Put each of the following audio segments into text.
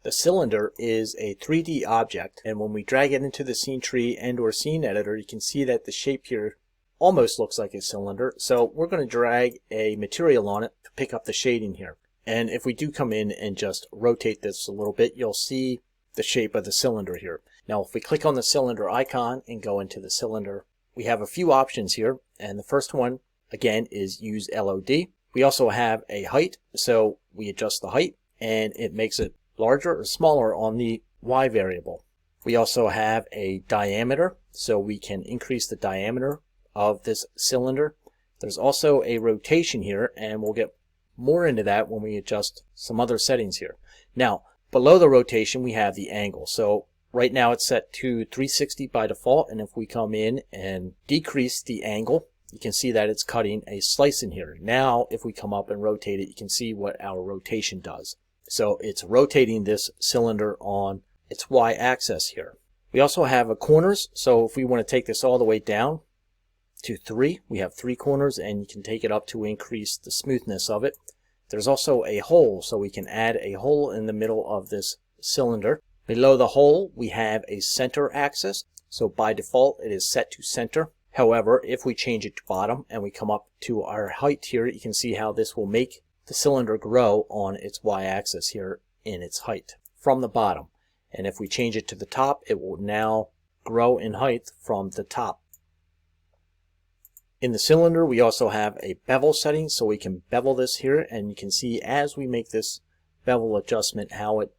The cylinder is a 3D object, and when we drag it into the scene tree and or scene editor, you can see that the shape here almost looks like a cylinder. So we're going to drag a material on it to pick up the shading here. And if we do come in and just rotate this a little bit, you'll see the shape of the cylinder here. Now if we click on the cylinder icon and go into the cylinder, we have a few options here, and the first one again is use LOD. We also have a height, so we adjust the height and it makes it larger or smaller on the Y variable. We also have a diameter, so we can increase the diameter of this cylinder. There's also a rotation here, and we'll get more into that when we adjust some other settings here. Now below the rotation we have the angle. So right now it's set to 360 by default, and if we come in and decrease the angle, you can see that it's cutting a slice in here. Now if we come up and rotate it, you can see what our rotation does. So it's rotating this cylinder on its y-axis here. We also have a corners, so if we want to take this all the way down to 3, we have 3 corners, and you can take it up to increase the smoothness of it. There's also a hole, so we can add a hole in the middle of this cylinder. Below the hole we have a center axis, so by default it is set to center. However, if we change it to bottom and we come up to our height here, you can see how this will make the cylinder grow on its y-axis here in its height from the bottom. And if we change it to the top, it will now grow in height from the top. In the cylinder we also have a bevel setting, so we can bevel this here, and you can see as we make this bevel adjustment how it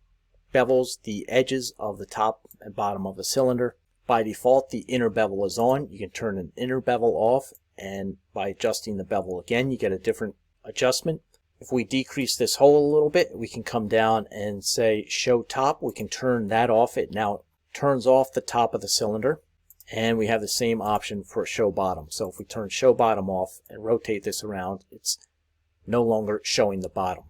bevels the edges of the top and bottom of the cylinder. By default the inner bevel is on. You can turn an inner bevel off, and by adjusting the bevel again you get a different adjustment. If we decrease this hole a little bit, we can come down and say show top. We can turn that off. It now turns off the top of the cylinder. And we have the same option for show bottom. So if we turn show bottom off and rotate this around, it's no longer showing the bottom.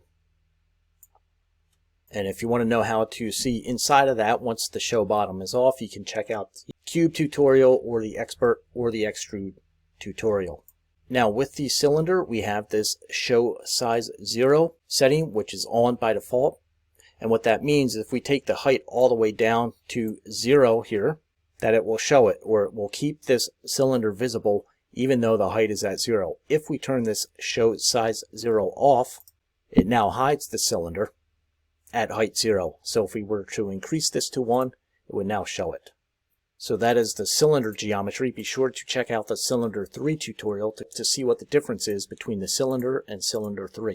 And if you want to know how to see inside of that once the show bottom is off, you can check out the Cube tutorial or the Expert or the Extrude tutorial. Now with the cylinder we have this show size 0 setting, which is on by default. And what that means is if we take the height all the way down to 0 here, that it will show it, or it will keep this cylinder visible even though the height is at 0. If we turn this show size 0 off, it now hides the cylinder at height 0. So if we were to increase this to 1, it would now show it. So that is the cylinder geometry. Be sure to check out the cylinder 3 tutorial to see what the difference is between the cylinder and cylinder 3.